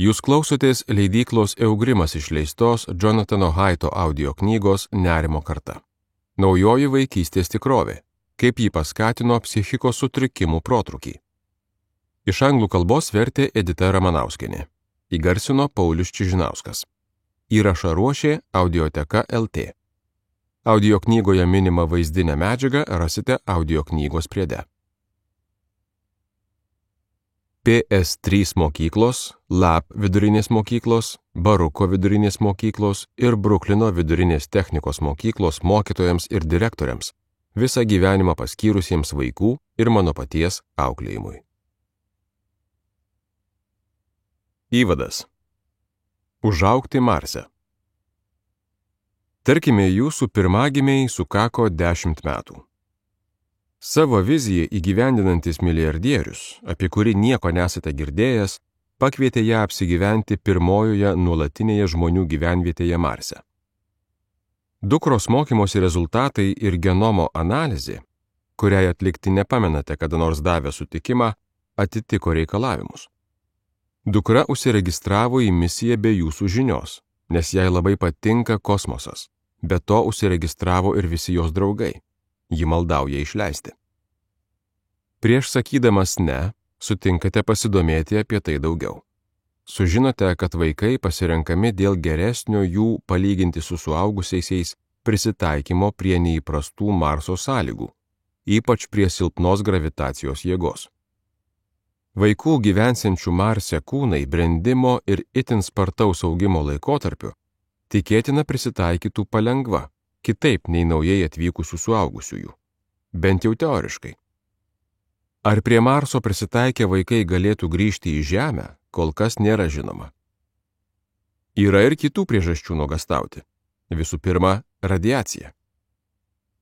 Jūs klausotės leidyklos Eugrimas išleistos Jonathano Haito audio knygos Nerimo karta. Naujoji vaikystės tikrovė. Kaip jį paskatino psichikos sutrikimų protrūkį. Iš anglų kalbos vertė Edita Ramanauskienė. Įgarsino Paulius Čižinauskas. Įrašą ruošė Audioteka LT. Audio knygoje minimą vaizdinę medžiagą rasite audio knygos priede. PS3 mokyklos, LAP vidurinės mokyklos, Baruko vidurinės mokyklos ir Bruklino vidurinės technikos mokyklos mokytojams ir direktoriams, visą gyvenimą paskyrusiems vaikų ir mano paties auklėjimui. Įvadas. Užaugti Marse. Tarkime, jūsų pirmagimiai sukako 10 metų. Savo viziją įgyvendinantis milijardierius, apie kurį nieko nesate girdėjęs, pakvietė ją apsigyventi pirmojoje nuolatinėje žmonių gyvenvietėje Marse. Dukros mokymosi rezultatai ir genomo analizė, kuriai atlikti nepamenate kada nors davę sutikimą, atitiko reikalavimus. Dukra užsiregistravo į misiją be jūsų žinios, nes jai labai patinka kosmosas, be to užsiregistravo ir visi jos draugai. Ji maldauja išleisti. Prieš sakydamas ne, sutinkate pasidomėti apie tai daugiau. Sužinote, kad vaikai pasirenkami dėl geresnio jų palyginti su suaugusiaisiais prisitaikymo prie neįprastų Marso sąlygų, ypač prie silpnos gravitacijos jėgos. Vaikų gyvensiančių Marse kūnai brendimo ir itin spartaus augimo laikotarpiu tikėtina prisitaikytų palengva, kitaip nei naujai atvykusių suaugusiųjų, bent jau teoriškai. Ar prie Marso prisitaikę vaikai galėtų grįžti į Žemę, kol kas nėra žinoma. Yra ir kitų priežasčių nuogąstauti. Visų pirma, radiacija.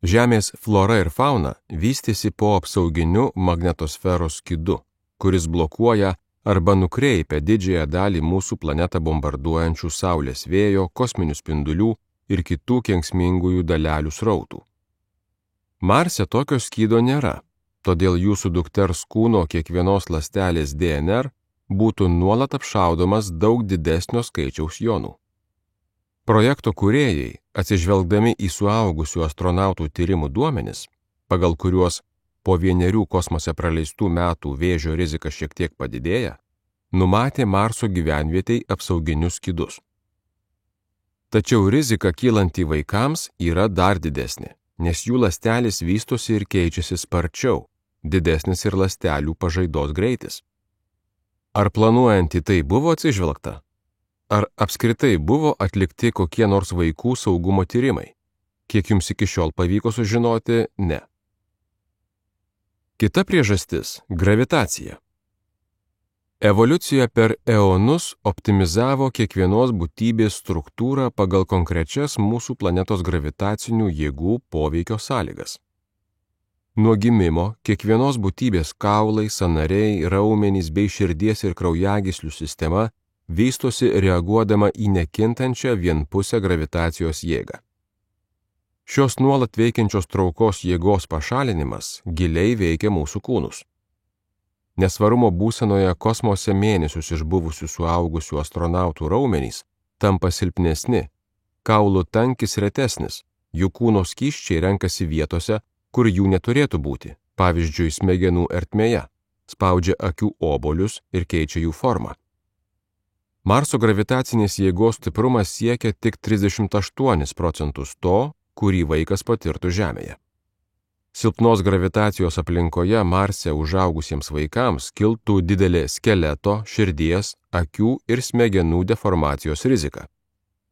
Žemės flora ir fauna vystėsi po apsauginiu magnetosferos skydu, kuris blokuoja arba nukreipia didžiąją dalį mūsų planetą bombarduojančių Saulės vėjo, kosminių spindulių ir kitų kenksmingųjų dalelių srautų. Marse tokio skydo nėra, todėl jūsų dukters kūno kiekvienos ląstelės DNR būtų nuolat apšaudomas daug didesnio skaičiaus jonų. Projekto kūrėjai, atsižvelgdami į suaugusių astronautų tyrimų duomenis, pagal kuriuos po 1 kosmose praleistų metų vėžio rizika šiek tiek padidėja, numatė Marso gyvenvietei apsauginius skydus. Tačiau rizika kylanti vaikams yra dar didesnė, nes jų ląstelės vystosi ir keičiasi sparčiau, didesnis ir ląstelių pažaidos greitis. Ar planuojant į tai buvo atsižvelgta? Ar apskritai buvo atlikti kokie nors vaikų saugumo tyrimai? Kiek jums iki šiol pavyko sužinoti, ne. Kita priežastis – gravitacija. Evoliucija per eonus optimizavo kiekvienos būtybės struktūrą pagal konkrečias mūsų planetos gravitacinių jėgų poveikio sąlygas. Nuo gimimo kiekvienos būtybės kaulai, sąnariai, raumenys bei širdies ir kraujagyslių sistema vystosi reaguodama į nekintančią vienpusę gravitacijos jėgą. Šios nuolat veikiančios traukos jėgos pašalinimas giliai veikia mūsų kūnus. Nesvarumo būsenoje kosmose mėnesius išbuvusių suaugusių astronautų raumenys tampa silpnesni, kaulų tankis retesnis, jų kūno skysčiai renkasi vietose, kur jų neturėtų būti, pavyzdžiui, smegenų ertmėje, spaudžia akių obuolius ir keičia jų formą. Marso gravitacinės jėgos stiprumas siekia tik 38% to, kurį vaikas patirtų Žemėje. Silpnos gravitacijos aplinkoje Marse užaugusiems vaikams kiltų didelė skeleto, širdies, akių ir smegenų deformacijos rizika.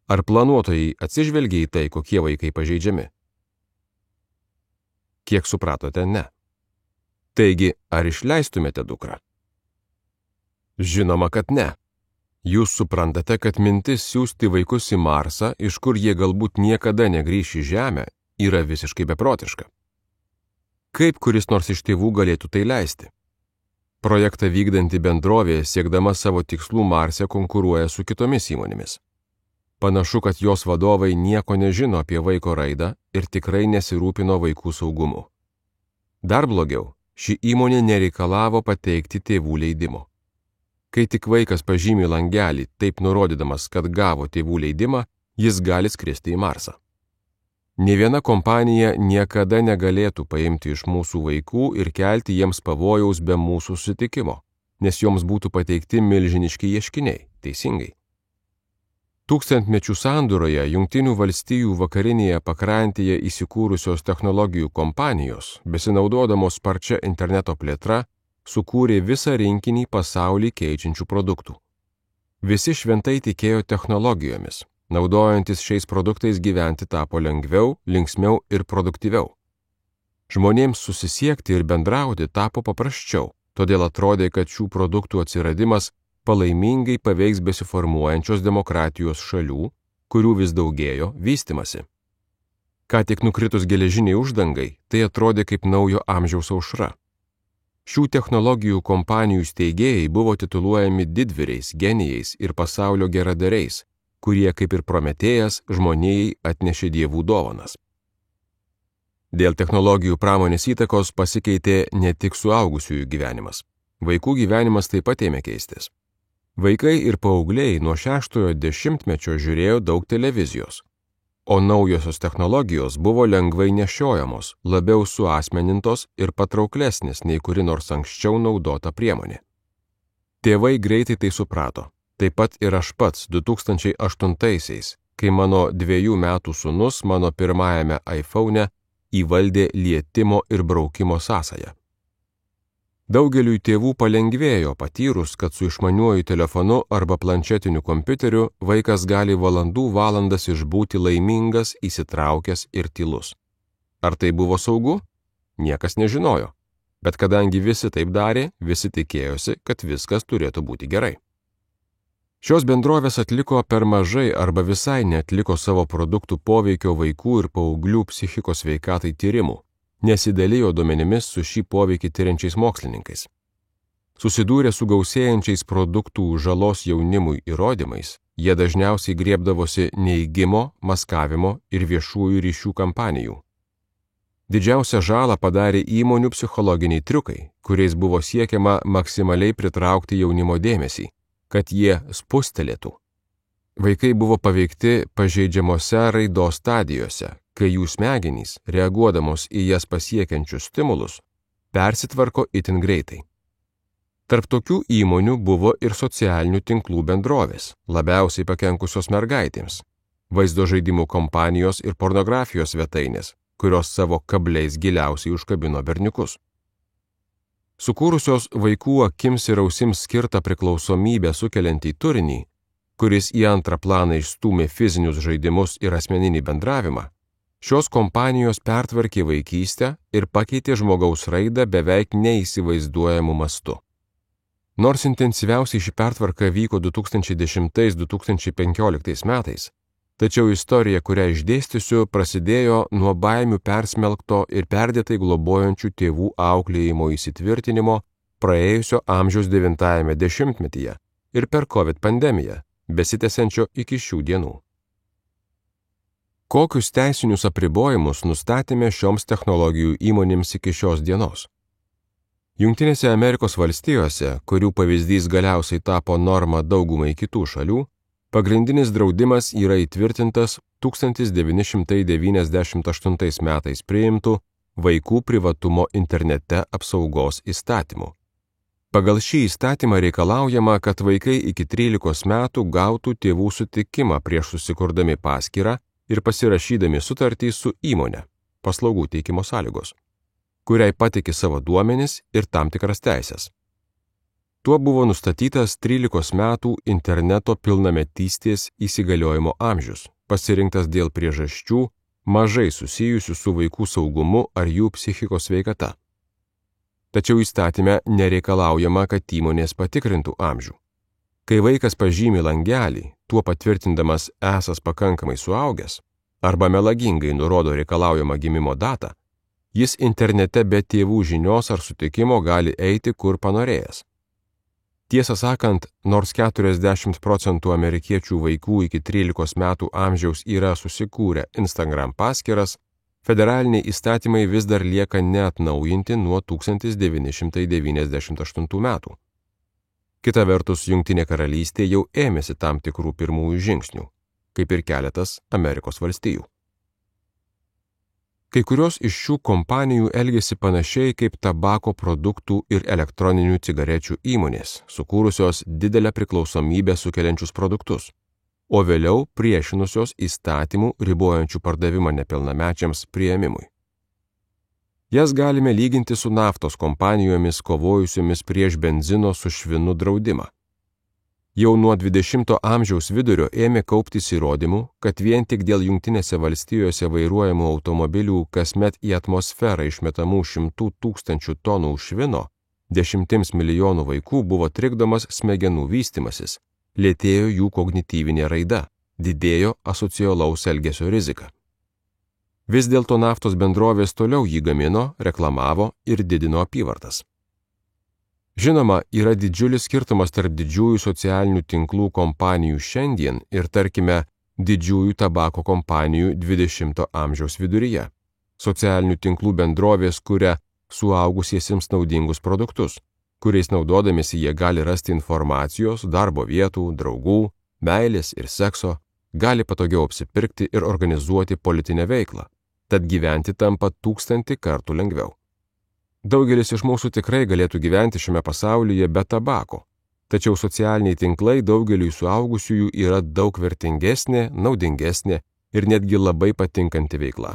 Ar planuotojai atsižvelgia į tai, kokie vaikai pažeidžiami? Kiek supratote, ne. Taigi, ar išleistumėte dukrą? Žinoma, kad ne. Jūs suprantate, kad mintis siųsti vaikus į Marsą, iš kur jie galbūt niekada negrįš į Žemę, yra visiškai beprotiška. Kaip kuris nors iš tėvų galėtų tai leisti? Projektą vykdanti bendrovė, siekdama savo tikslų Marse, konkuruoja su kitomis įmonėmis. Panašu, kad jos vadovai nieko nežino apie vaiko raidą ir tikrai nesirūpino vaikų saugumu. Dar blogiau, ši įmonė nereikalavo pateikti tėvų leidimo. Kai tik vaikas pažymi langelį, taip nurodydamas, kad gavo tėvų leidimą, jis gali skristi į Marsą. Nė viena kompanija niekada negalėtų paimti iš mūsų vaikų ir kelti jiems pavojaus be mūsų sutikimo, nes joms būtų pateikti milžiniški ieškiniai, teisingai. Tūkstantmečių sandūroje Jungtinių valstijų vakarinėje pakrantėje įsikūrusios technologijų kompanijos, besinaudodamos sparčia interneto plėtra, sukūrė visą rinkinį pasaulį keičiančių produktų. Visi šventai tikėjo technologijomis, naudojantis šiais produktais gyventi tapo lengviau, linksmiau ir produktyviau. Žmonėms susisiekti ir bendrauti tapo paprasčiau, todėl atrodė, kad šių produktų atsiradimas palaimingai paveiks besiformuojančios demokratijos šalių, kurių vis daugėjo, vystymasi. Ką tik nukritus geležiniai uždangai, tai atrodė kaip naujo amžiaus aušra. Šių technologijų kompanijų steigėjai buvo tituluojami didvyriais, genijais ir pasaulio geradariais, kurie kaip ir Prometėjas žmonijai atnešė dievų dovanas. Dėl technologijų pramonės įtakos pasikeitė ne tik suaugusiųjų gyvenimas. Vaikų gyvenimas taip pat ėmė keistis. Vaikai ir paaugliai nuo 6-ojo dešimtmečio žiūrėjo daug televizijos, o naujosios technologijos buvo lengvai nešiojamos, labiau suasmenintos ir patrauklesnės nei kuri nors anksčiau naudota priemonė. Tėvai greitai tai suprato, taip pat ir aš pats 2008-aisiais, kai mano 2 metų sūnus mano pirmajame iPhone'e įvaldė lietimo ir braukimo sąsają. Daugeliui tėvų palengvėjo patyrus, kad su išmaniuoju telefonu arba planšetiniu kompiuteriu vaikas gali valandas išbūti laimingas, įsitraukęs ir tylus. Ar tai buvo saugu? Niekas nežinojo, bet kadangi visi taip darė, visi tikėjosi, kad viskas turėtų būti gerai. Šios bendrovės atliko per mažai arba visai neatliko savo produktų poveikio vaikų ir paauglių psichikos sveikatai tyrimų, nesidalijo duomenimis su šį poveikį tiriančiais mokslininkais. Susidūrę su gausėjančiais produktų žalos jaunimui įrodymais, jie dažniausiai griebdavosi neigimo, maskavimo ir viešųjų ryšių kampanijų. Didžiausią žalą padarė įmonių psichologiniai triukai, kuriais buvo siekiama maksimaliai pritraukti jaunimo dėmesį, kad jie spustelėtų. Vaikai buvo paveikti pažeidžiamose raidos stadijose, kai jų smegenys, reaguodamos į jas pasiekiančius stimulus, persitvarko itin greitai. Tarp tokių įmonių buvo ir socialinių tinklų bendrovės, labiausiai pakenkusios mergaitėms, vaizdo žaidimų kompanijos ir pornografijos svetainės, kurios savo kabliais giliausiai užkabino berniukus. Sukūrusios vaikų akims ir ausims skirtą priklausomybę sukeliantį turinį, kuris į antrą planą išstūmė fizinius žaidimus ir asmeninį bendravimą, šios kompanijos pertvarkė vaikystę ir pakeitė žmogaus raidą beveik neįsivaizduojamu mastu. Nors intensyviausiai ši pertvarka vyko 2010–2015 metais, tačiau istorija, kurią išdėstysiu, prasidėjo nuo baimių persmelkto ir perdėtai globojančių tėvų auklėjimo įsitvirtinimo praėjusio amžiaus 9-ajame dešimtmetyje ir per COVID pandemiją, besitęsiančio iki šių dienų. Kokius teisinius apribojimus nustatėme šioms technologijų įmonėms iki šios dienos? Jungtinėse Amerikos valstijose, kurių pavyzdys galiausiai tapo norma daugumai kitų šalių, pagrindinis draudimas yra įtvirtintas 1998 metais priimtų Vaikų privatumo internete apsaugos įstatymu. Pagal šį įstatymą reikalaujama, kad vaikai iki 13 metų gautų tėvų sutikimą prieš susikurdami paskyrą ir pasirašydami sutartį su įmone, paslaugų teikimo sąlygos, kuriai patiki savo duomenis ir tam tikras teisės. Tuo buvo nustatytas 13 metų interneto pilnametystės įsigaliojimo amžius, pasirinktas dėl priežasčių mažai susijusių su vaikų saugumu ar jų psichikos sveikata. Tačiau įstatyme nereikalaujama, kad įmonės patikrintų amžių. Kai vaikas pažymi langelį, tuo patvirtindamas esąs pakankamai suaugęs, arba melagingai nurodo reikalaujamą gimimo datą, jis internete be tėvų žinios ar sutikimo gali eiti kur panorėjęs. Tiesą sakant, nors 40% amerikiečių vaikų iki 13 metų amžiaus yra susikūrę Instagram paskyras, federaliniai įstatymai vis dar lieka neatnaujinti nuo 1998 metų. Kita vertus, Jungtinė karalystė jau ėmėsi tam tikrų pirmųjų žingsnių, kaip ir keletas Amerikos valstijų. Kai kurios iš šių kompanijų elgėsi panašiai kaip tabako produktų ir elektroninių cigarečių įmonės, sukūrusios didelę priklausomybę sukeliančius produktus, o vėliau priešinusios įstatymų ribojančių pardavimą nepilnamečiams priėmimui. Jas galime lyginti su naftos kompanijomis kovojusiomis prieš benzino su švinu draudimą. Jau nuo 20 amžiaus vidurio ėmė kauptis įrodymų, kad vien tik dėl Jungtinėse valstijose vairuojamų automobilių kasmet į atmosferą išmetamų 100 000 tonų švino 10 milijonų vaikų buvo trikdomas smegenų vystymasis, lėtėjo jų kognityvinė raida, didėjo asocialaus elgesio rizika. Vis dėlto naftos bendrovės toliau jį gamino, reklamavo ir didino apyvartas. Žinoma, yra didžiulis skirtumas tarp didžiųjų socialinių tinklų kompanijų šiandien ir, tarkime, didžiųjų tabako kompanijų 20 amžiaus viduryje. Socialinių tinklų bendrovės kuria suaugusiesiems naudingus produktus, kuriais naudodamiesi jie gali rasti informacijos, darbo vietų, draugų, meilės ir sekso, gali patogiau apsipirkti ir organizuoti politinę veiklą, tad gyventi tampa 1000 kartų lengviau. Daugelis iš mūsų tikrai galėtų gyventi šiame pasaulyje be tabako, tačiau socialiniai tinklai daugeliui suaugusiųjų yra daug vertingesnė, naudingesnė ir netgi labai patinkanti veikla.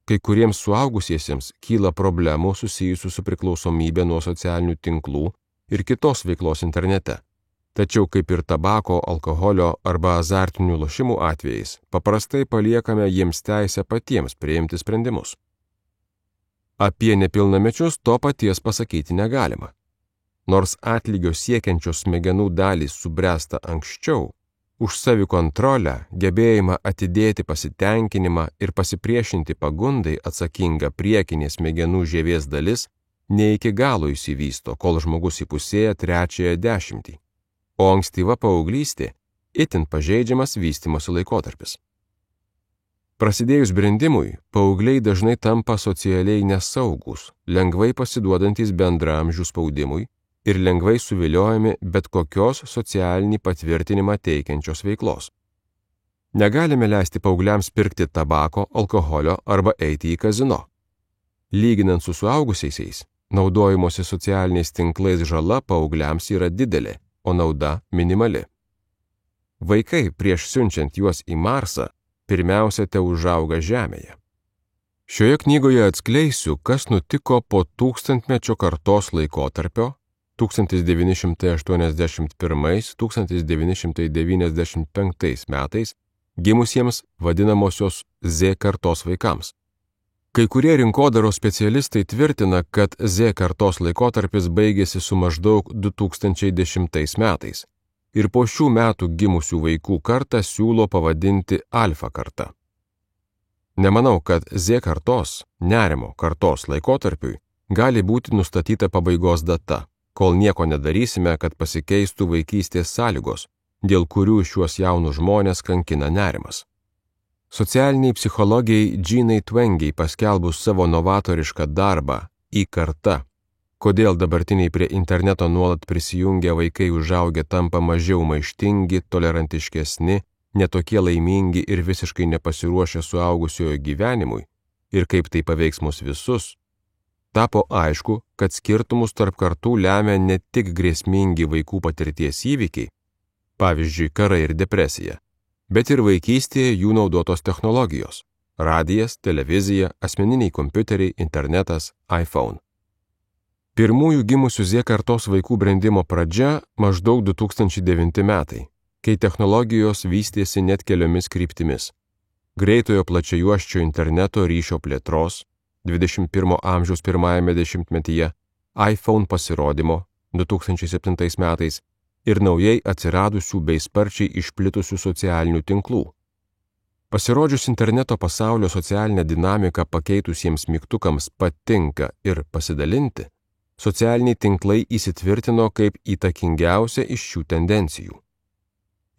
Kai kuriems suaugusiesiems kyla problemų susijusių su priklausomybė nuo socialinių tinklų ir kitos veiklos internete. Tačiau kaip ir tabako, alkoholio arba azartinių lošimų atvejais, paprastai paliekame jiems teisę patiems priimti sprendimus. Apie nepilnamečius to paties pasakyti negalima. Nors atlygio siekiančios smegenų dalys subręsta anksčiau, už savikontrolę, gebėjimą atidėti pasitenkinimą ir pasipriešinti pagundai atsakinga priekinė smegenų žievės dalis ne iki galo išsivysto, kol žmogus įpusėja 3-ąją dešimtį. O ankstyva paauglystė itin pažeidžiamas vystymosi laikotarpis. Prasidėjus brendimui, paaugliai dažnai tampa socialiai nesaugus, lengvai pasiduodantys bendraamžių spaudimui ir lengvai suviliojami bet kokios socialinį patvirtinimą teikiančios veiklos. Negalime leisti paaugliams pirkti tabako, alkoholio arba eiti į kazino. Lyginant su suaugusiaisiais, naudojimosi socialiniais tinklais žala paaugliams yra didelė, o nauda minimali. Vaikai prieš siunčiant juos į Marsą pirmiausia teužauga Žemėje. Šioje knygoje atskleisiu, kas nutiko po 1000-mečio kartos laikotarpio 1981–1995 metais gimusiems vadinamosios Z kartos vaikams. Kai kurie rinkodaros specialistai tvirtina, kad Z kartos laikotarpis baigėsi su maždaug 2010 metais ir po šių metų gimusių vaikų kartą siūlo pavadinti alfa karta. Nemanau, kad Z kartos, nerimo kartos laikotarpiui gali būti nustatyta pabaigos data, kol nieko nedarysime, kad pasikeistų vaikystės sąlygos, dėl kurių šiuos jaunus žmonės kankina nerimas. Socialiniai psichologijai Jeanai Twenge paskelbus savo novatorišką darbą į kartą, kodėl dabartiniai prie interneto nuolat prisijungę vaikai užaugę tampa mažiau maištingi, tolerantiškesni, netokie laimingi ir visiškai nepasiruošę suaugusiojo gyvenimui ir kaip tai paveiks mus visus, tapo aišku, kad skirtumus tarp kartų lemia ne tik grėsmingi vaikų patirties įvykiai, pavyzdžiui, karai ir depresija, bet ir vaikystėje jų naudotos technologijos – radijas, televizija, asmeniniai kompiuteriai, internetas, iPhone. Pirmųjų gimusių Z kartos vaikų brendimo pradžia maždaug 2009 metai, kai technologijos vystėsi net keliomis kryptimis. Greitojo plačiajuosčio interneto ryšio plėtros, 21 amžiaus pirmajame dešimtmetyje, iPhone pasirodymo 2007 metais ir naujai atsiradusių bei sparčiai išplitusių socialinių tinklų. Pasirodžius interneto pasaulio socialinę dinamiką pakeitusiems mygtukams patinka ir pasidalinti, socialiniai tinklai įsitvirtino kaip įtakingiausia iš šių tendencijų.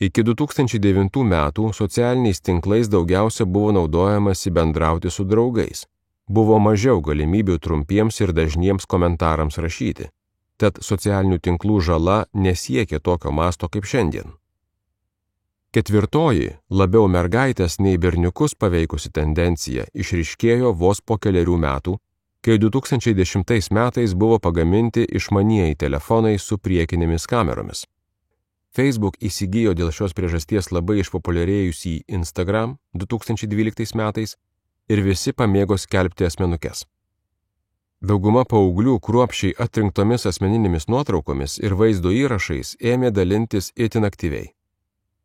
Iki 2009 metų socialiniais tinklais daugiausia buvo naudojamasi bendrauti su draugais. Buvo mažiau galimybių trumpiems ir dažniems komentarams rašyti. tad socialinių tinklų žala nesiekė tokio masto kaip šiandien. Ketvirtoji, labiau mergaitės nei berniukus paveikusi tendencija išryškėjo vos po kelerių metų, kai 2010 metais buvo pagaminti išmanieji telefonai su priekinėmis kameromis. Facebook įsigijo dėl šios priežasties labai išpopuliarėjusį Instagram 2012 metais ir visi pamėgo skelbti asmenukes. Dauguma paauglių kruopščiai atrinktomis asmeninėmis nuotraukomis ir vaizdo įrašais ėmė dalintis itin aktyviai.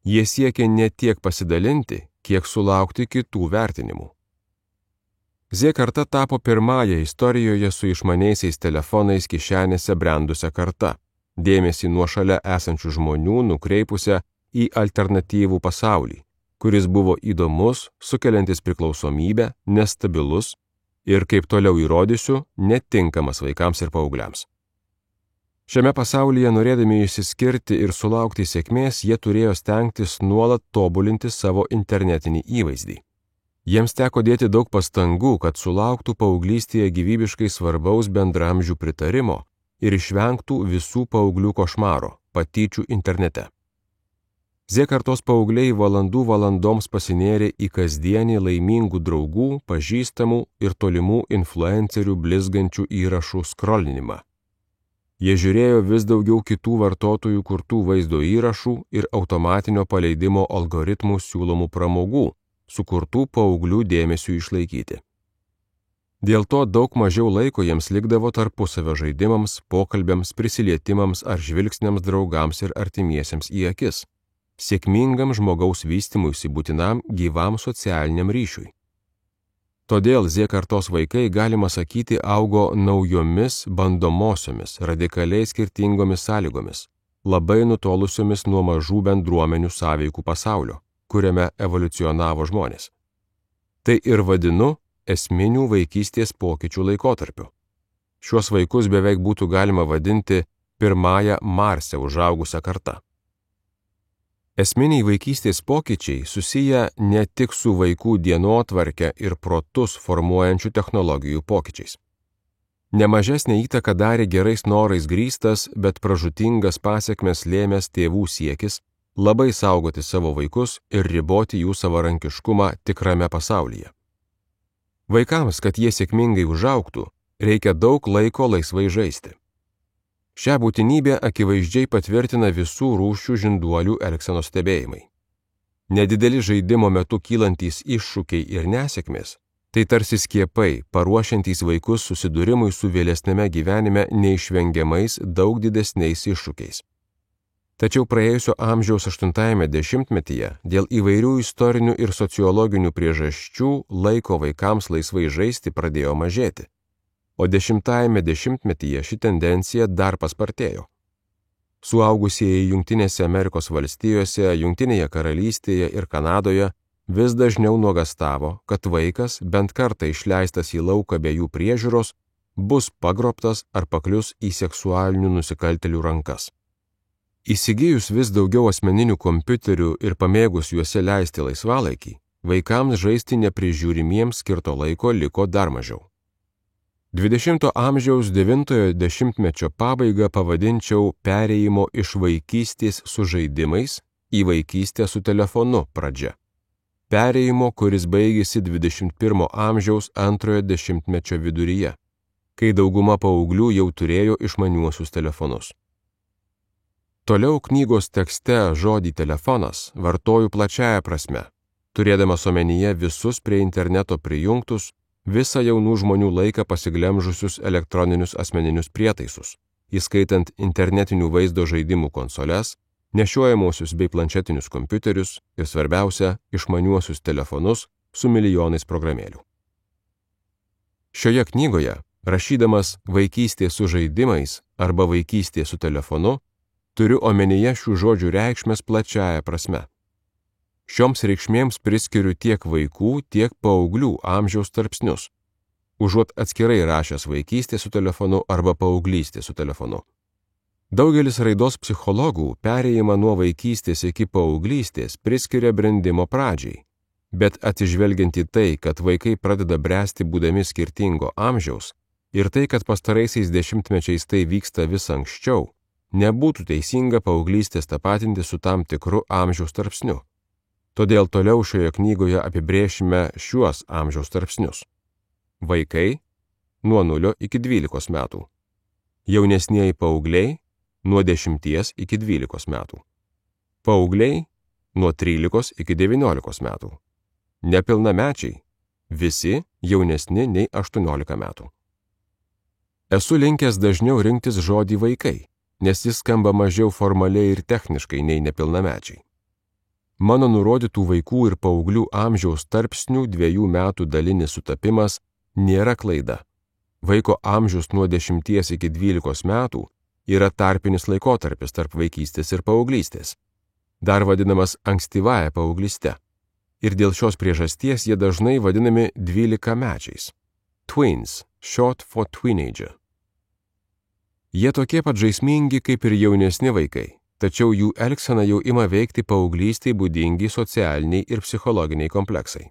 Jie siekė ne tiek pasidalinti, kiek sulaukti kitų vertinimų. Z karta tapo pirmąją istorijoje su išmaniaisiais telefonais kišenėse brendusią kartą, dėmesį nuo šalia esančių žmonių nukreipusią į alternatyvų pasaulį, kuris buvo įdomus, sukeliantis priklausomybę, nestabilus ir, kaip toliau įrodysiu, netinkamas vaikams ir paaugliams. Šiame pasaulyje, norėdami išsiskirti ir sulaukti sėkmės, jie turėjo stengtis nuolat tobulinti savo internetinį įvaizdį. Jiems teko dėti daug pastangų, kad sulauktų paauglystėje gyvybiškai svarbaus bendraamžių pritarimo ir išvengtų visų paauglių košmaro, patyčių internete. Z kartos paaugliai valandų valandoms pasinėrė į kasdienį laimingų draugų, pažįstamų ir tolimų influencerių blizgančių įrašų skrolinimą. Jie žiūrėjo vis daugiau kitų vartotojų kurtų vaizdo įrašų ir automatinio paleidimo algoritmų siūlomų pramogų, sukurtų paauglių dėmesiu išlaikyti. Dėl to daug mažiau laiko jiems likdavo tarpusavio žaidimams, pokalbiams, prisilietimams ar žvilgsniams draugams ir artimiesiems į akis, sėkmingam žmogaus vystymuisi būtinam gyvam socialiniam ryšiui. Todėl Z kartos vaikai, galima sakyti, augo naujomis bandomosiomis, radikaliai skirtingomis sąlygomis, labai nutolusiomis nuo mažų bendruomenių sąveikų pasaulio, kuriame evoliucionavo žmonės. Tai ir vadinu esminių vaikystės pokyčių laikotarpiu. Šiuos vaikus beveik būtų galima vadinti pirmąją Marse užaugusią kartą. Esminiai vaikystės pokyčiai susiję ne tik su vaikų dienotvarke ir protus formuojančių technologijų pokyčiais. Nemažesnė įtaka darė gerais norais grįstas, bet pražūtingas pasekmes lėmęs tėvų siekis labai saugoti savo vaikus ir riboti jų savarankiškumą tikrame pasaulyje. Vaikams, kad jie sėkmingai užaugtų, reikia daug laiko laisvai žaisti. Šią būtinybę akivaizdžiai patvirtina visų rūšių žinduolių elgsenos stebėjimai. Nedideli žaidimo metu kylantys iššūkiai ir nesėkmės – tai tarsi skiepai, paruošiantys vaikus susidūrimui su vėlesnėme gyvenime neišvengiamais daug didesniais iššūkiais. Tačiau praėjusio amžiaus 80-ame dešimtmetyje dėl įvairių istorinių ir sociologinių priežasčių laiko vaikams laisvai žaisti pradėjo mažėti. O 10-ame dešimtmetyje ši tendencija dar paspartėjo. Suaugusieji Jungtinėse Amerikos valstijose, Jungtinėje karalystėje ir Kanadoje vis dažniau nuogastavo, kad vaikas, bent kartą išleistas į lauką be jų priežiūros, bus pagrobtas ar paklius į seksualinių nusikaltėlių rankas. Įsigijus vis daugiau asmeninių kompiuterių ir pamėgus juose leisti laisvalaikį, vaikams žaisti neprižiūrimiems skirto laiko liko dar mažiau. 20 amžiaus 9-ojo dešimtmečio pabaigą pavadinčiau perėjimo iš vaikystės su žaidimais į vaikystę su telefonu pradžia. Perėjimo, kuris baigėsi 21 amžiaus 2-ojo dešimtmečio viduryje, kai dauguma paauglių jau turėjo išmaniuosius telefonus. Toliau knygos tekste žodį telefonas vartoju plačiaja prasme, turėdamas omenyje visus prie interneto prijungtus, visą jaunų žmonių laiką pasiglemžusius elektroninius asmeninius prietaisus, įskaitant internetinių vaizdo žaidimų konsoles, nešiojamuosius bei planšetinius kompiuterius ir svarbiausia, išmaniuosius telefonus su milijonais programėlių. Šioje knygoje, rašydamas vaikystė su žaidimais arba vaikystė su telefonu, turiu omenyje šių žodžių reikšmės plačiaja prasme. Šioms reikšmėms priskiriu tiek vaikų, tiek paauglių amžiaus tarpsnius, užuot atskirai rašęs vaikystė su telefonu arba paauglystė su telefonu. Daugelis raidos psichologų perėjimą nuo vaikystės iki paauglystės priskiria brendimo pradžiai, bet atsižvelgiant į tai, kad vaikai pradeda bręsti būdami skirtingo amžiaus, Ir tai, kad pastaraisiais dešimtmečiais tai vyksta vis anksčiau, nebūtų teisinga paauglystės tapatinti su tam tikru amžiaus tarpsniu. Todėl toliau šioje knygoje apibrėšime šiuos amžiaus tarpsnius. Vaikai nuo 0 iki 12 metų. Jaunesnieji paaugliai nuo 10 iki 12 metų. Paaugliai nuo 13 iki 19 metų. Nepilnamečiai visi jaunesni nei 18 metų. Esu linkęs dažniau rinktis žodį vaikai, nes jis skamba mažiau formaliai ir techniškai nei nepilnamečiai. Mano nurodytų vaikų ir paauglių amžiaus tarpsnių 2 metų dalinis sutapimas nėra klaida. Vaiko amžius nuo 10 iki 12 metų yra tarpinis laikotarpis tarp vaikystės ir paauglystės, dar vadinamas ankstyvąja paauglyste. Ir dėl šios priežasties jie dažnai vadinami 12-mečiais. Twins, short for teenager. Jie tokie pat žaismingi kaip ir jaunesni vaikai, tačiau jų elgsena jau ima veikti paauglystei būdingi socialiniai ir psichologiniai kompleksai.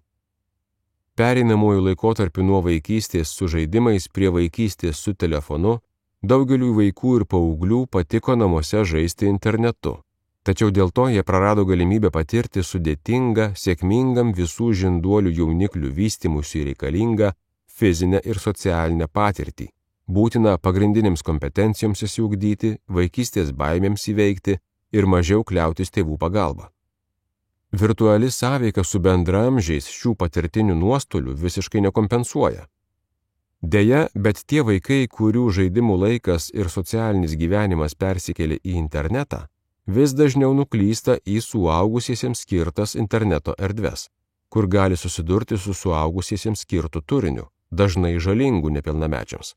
Pereinamųjų laikotarpių nuo vaikystės su žaidimais prie vaikystės su telefonu daugeliui vaikų ir paauglių patiko namuose žaisti internetu, tačiau dėl to jie prarado galimybę patirti sudėtingą, sėkmingam visų žinduolių jauniklių vystymusi reikalingą fizinę ir socialinę patirtį, būtina pagrindinėms kompetencijoms įsiugdyti, vaikystės baimėms įveikti ir mažiau kliautis tėvų pagalba. Virtuali sąveika su bendraamžiais šių patirtinių nuostolių visiškai nekompensuoja. Deja, bet tie vaikai, kurių žaidimų laikas ir socialinis gyvenimas persikėlė į internetą, vis dažniau nuklysta į suaugusiesiems skirtas interneto erdves, kur gali susidurti su suaugusiesiems skirtu turiniu, dažnai žalingu nepilnamečiams.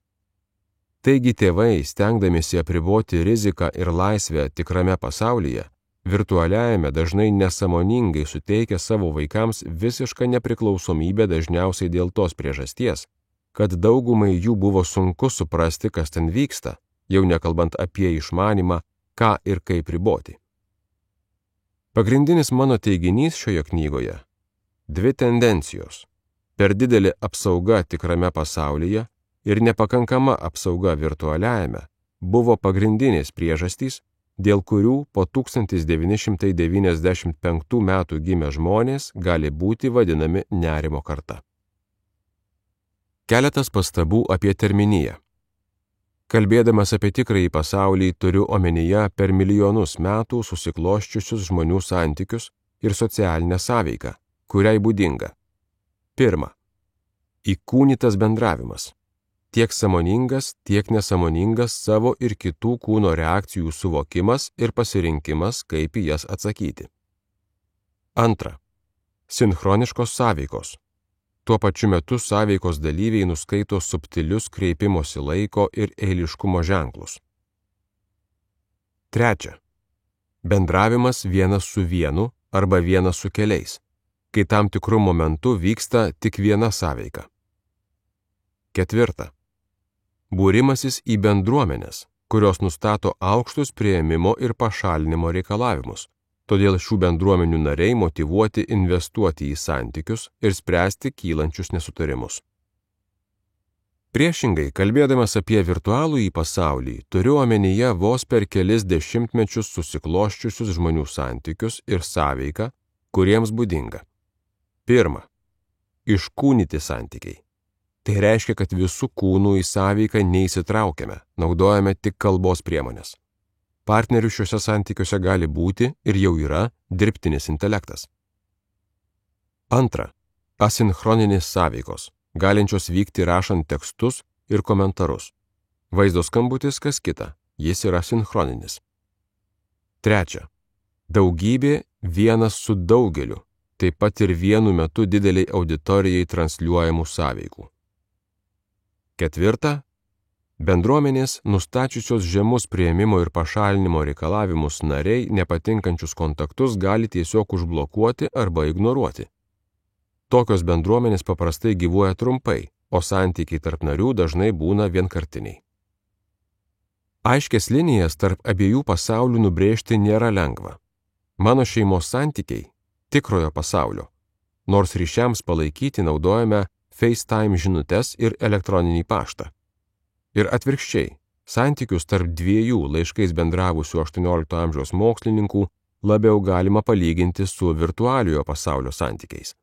Taigi tėvai, stengdamiesi apriboti riziką ir laisvę tikrame pasaulyje, virtualiajame dažnai nesąmoningai suteikia savo vaikams visišką nepriklausomybę dažniausiai dėl tos priežasties, kad daugumai jų buvo sunku suprasti, kas ten vyksta, jau nekalbant apie išmanymą, ką ir kaip riboti. Pagrindinis mano teiginys šioje knygoje – 2 tendencijos – per didelė apsauga tikrame pasaulyje ir nepakankama apsauga virtualiajame buvo pagrindinės priežastys, dėl kurių po 1995 metų gimę žmonės gali būti vadinami nerimo karta. Keletas pastabų apie terminiją. Kalbėdamas apie tikrąjį pasaulį turiu omenyje per milijonus metų susiklosčiusius žmonių santykius ir socialinę sąveiką, kuriai būdinga. 1. Įkūnytas bendravimas. Tiek sąmoningas, tiek nesąmoningas savo ir kitų kūno reakcijų suvokimas ir pasirinkimas, kaip į jas atsakyti. 2. Sinchroniškos sąveikos. Tuo pačiu metu sąveikos dalyviai nuskaito subtilius kreipimosi laiko ir eiliškumo ženklus. 3. Bendravimas vienas su vienu arba vienas su keliais, kai tam tikru momentu vyksta tik viena sąveika. 4. Būrimasis į bendruomenes, kurios nustato aukštus priėmimo ir pašalinimo reikalavimus, todėl šių bendruomenių nariai motyvuoti investuoti į santykius ir spręsti kylančius nesutarimus. Priešingai, kalbėdamas apie virtualųjį pasaulį, turiu omenyje vos per kelis dešimtmečius susiklosčiusius žmonių santykius ir sąveiką, kuriems būdinga. 1. Iškūnyti santykiai. Tai reiškia, kad visų kūnų į sąveiką neįsitraukiame, naudojame tik kalbos priemonės. Partnerių šiuose santykiuose gali būti ir jau yra dirbtinis intelektas. 2. Asinchroninės sąveikos, galinčios vykti rašant tekstus ir komentarus. Vaizdo skambutis kas kita, jis yra sinchroninis. 3. Daugybė vienas su daugeliu, taip pat ir vienu metu dideliai auditorijai transliuojamų sąveikų. 4. Bendruomenės, nustačiusios žemus priėmimo ir pašalinimo reikalavimus nariai, nepatinkančius kontaktus gali tiesiog užblokuoti arba ignoruoti. Tokios bendruomenės paprastai gyvuoja trumpai, o santykiai tarp narių dažnai būna vienkartiniai. Aiškias linijas tarp abiejų pasaulių nubrėžti nėra lengva. Mano šeimos santykiai – tikrojo pasaulio, nors ryšiams palaikyti naudojame FaceTime žinutes ir elektroninį paštą. Ir atvirkščiai, santykius tarp dviejų laiškais bendravusių 18 amžiaus mokslininkų labiau galima palyginti su virtualiojo pasaulio santykiais.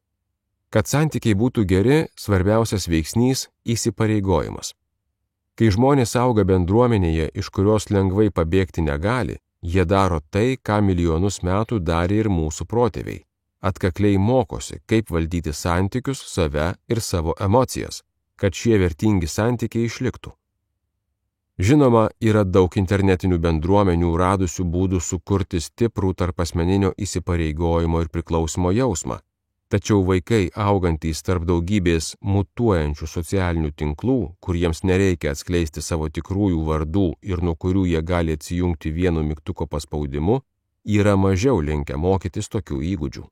Kad santykiai būtų geri, svarbiausias veiksnys – įsipareigojimas. Kai žmonės auga bendruomenėje, iš kurios lengvai pabėgti negali, jie daro tai, ką milijonus metų darė ir mūsų protėviai. Atkakliai mokosi, kaip valdyti santykius, save ir savo emocijas, kad šie vertingi santykiai išliktų. Žinoma, yra daug internetinių bendruomenių radusių būdų sukurti stiprų tarpasmeninio įsipareigojimo ir priklausimo jausmą, tačiau vaikai augantys tarp daugybės mutuojančių socialinių tinklų, kuriems nereikia atskleisti savo tikrųjų vardų ir nuo kurių jie gali atsijungti vienu mygtuko paspaudimu, yra mažiau linkę mokytis tokių įgūdžių.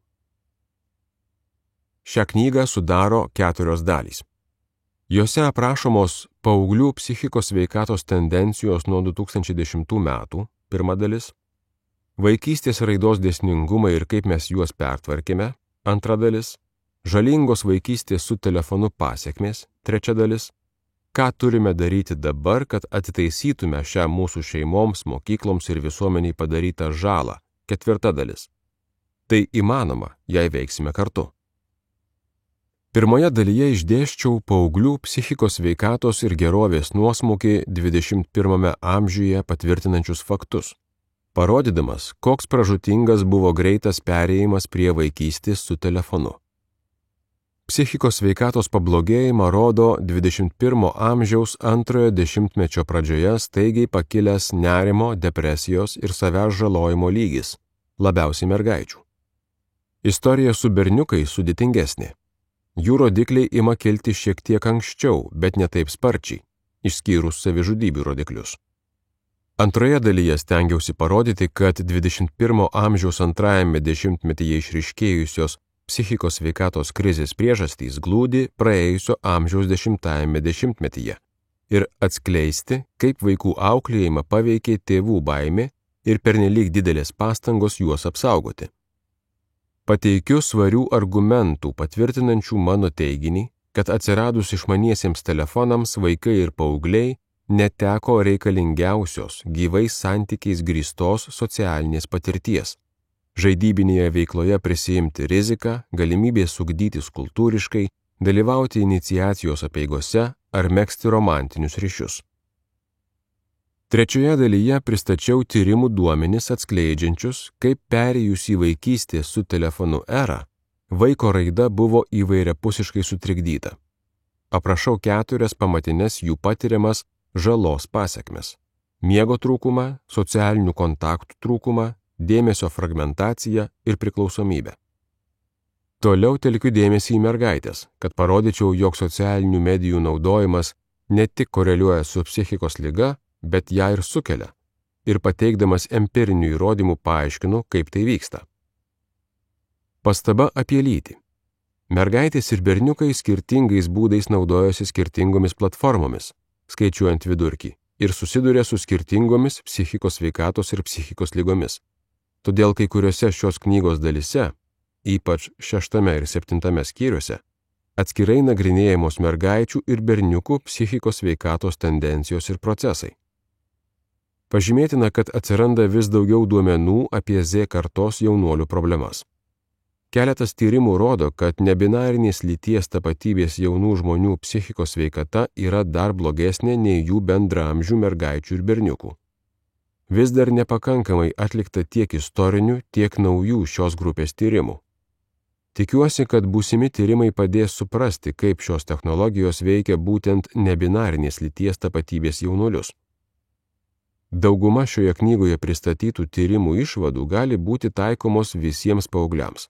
Šią knygą sudaro 4 dalys. Jose aprašomos paauglių psichikos sveikatos tendencijos nuo 2010 metų, 1 dalis, vaikystės raidos dėsningumai ir kaip mes juos pertvarkėme, 2 dalis, žalingos vaikystės su telefonu pasekmės, 3 dalis, ką turime daryti dabar, kad atitaisytume šią mūsų šeimoms, mokykloms ir visuomeniai padarytą žalą, 4 dalis. Tai įmanoma, jei veiksime kartu. Pirmoje dalyje išdėsčiau paauglių psichikos sveikatos ir gerovės nuosmukį 21 amžiuje patvirtinančius faktus, parodydamas, koks pražūtingas buvo greitas perėjimas prie vaikystės su telefonu. Psichikos sveikatos pablogėjimą rodo 21 amžiaus antrojo dešimtmečio pradžioje staigiai pakilęs nerimo, depresijos ir savęs žalojimo lygis, labiausiai mergaičių. Istorija su berniukais sudėtingesnė. Jų rodikliai ima kilti šiek tiek anksčiau, bet ne taip sparčiai, išskyrus savižudybių rodiklius. Antroje dalyje stengiausi parodyti, kad 21 amžiaus antrajame dešimtmetyje išryškėjusios psichikos sveikatos krizės priežastys glūdi praėjusio amžiaus 10-ajame dešimtmetyje ir atskleisti, kaip vaikų auklėjimą paveikė tėvų baimė ir pernelyg didelės pastangos juos apsaugoti. Pateikiu svarių argumentų patvirtinančių mano teiginį, kad atsiradus išmaniesiems telefonams vaikai ir paaugliai neteko reikalingiausios gyvais santykiais grįstos socialinės patirties, žaidybinėje veikloje prisiimti riziką, galimybės ugdytis kultūriškai, dalyvauti iniciacijos apeigose ar megzti romantinius ryšius. Trečioje dalyje pristačiau tyrimų duomenis atskleidžiančius, kaip perėjus į vaikystės su telefonu erą, vaiko raida buvo įvairiapusiškai sutrikdyta. Aprašau 4 pamatines jų patiriamas žalos pasekmes – miego trūkumą, socialinių kontaktų trūkumą, dėmesio fragmentaciją ir priklausomybę. Toliau telkiu dėmesį į mergaitės, kad parodyčiau, jog socialinių medijų naudojimas ne tik koreliuoja su psichikos liga, bet ją ir sukelia, ir pateikdamas empirinių įrodymų paaiškinu, kaip tai vyksta. Pastaba apie lytį. Mergaitės ir berniukai skirtingais būdais naudojasi skirtingomis platformomis, skaičiuojant vidurkį, ir susiduria su skirtingomis psichikos sveikatos ir psichikos ligomis. Todėl kai kuriuose šios knygos dalyse, ypač 6 ir 7 skyriuose, atskirai nagrinėjamos mergaičių ir berniukų psichikos sveikatos tendencijos ir procesai. Pažymėtina, kad atsiranda vis daugiau duomenų apie Z kartos jaunuolių problemas. Keletas tyrimų rodo, kad nebinarinės lyties tapatybės jaunų žmonių psichikos sveikata yra dar blogesnė nei jų bendraamžių mergaičių ir berniukų. Vis dar nepakankamai atlikta tiek istorinių, tiek naujų šios grupės tyrimų. Tikiuosi, kad būsimi tyrimai padės suprasti, kaip šios technologijos veikia būtent nebinarinės lyties tapatybės jaunuolius. Dauguma šioje knygoje pristatytų tyrimų išvadų gali būti taikomos visiems paaugliams.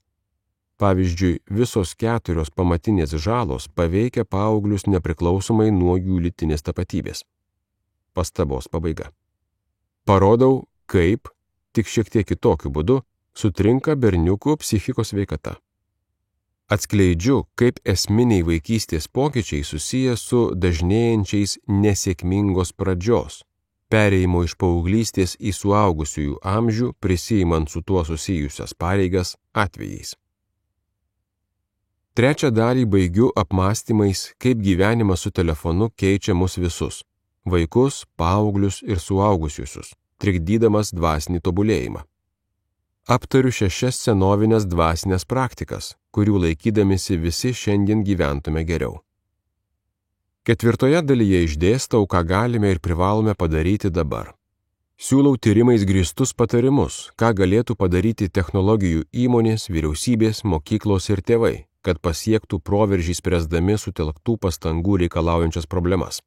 Pavyzdžiui, visos 4 pamatinės žalos paveikia paauglius nepriklausomai nuo jų lytinės tapatybės. Pastabos pabaiga. Parodau, kaip, tik šiek tiek kitokiu būdu, sutrinka berniukų psichikos sveikata. Atskleidžiu, kaip esminiai vaikystės pokyčiai susiję su dažnėjančiais nesėkmingos pradžios, perėjimo iš paauglystės į suaugusiųjų amžių, prisiimant su tuo susijusias pareigas atvejais. Trečią dalį baigiu apmąstymais, kaip gyvenimas su telefonu keičia mus visus vaikus, paauglius ir suaugusiusius, trikdydamas dvasinį tobulėjimą. Aptariu 6 senovinės dvasinės praktikas, kurių laikydamisi visi šiandien gyventume geriau. 4 dalyje išdėstau, ką galime ir privalome padaryti dabar. Siūlau tyrimais grįstus patarimus, ką galėtų padaryti technologijų įmonės, vyriausybės, mokyklos ir tėvai, kad pasiektų proveržį spręsdami sutelktų pastangų reikalaujančias problemas.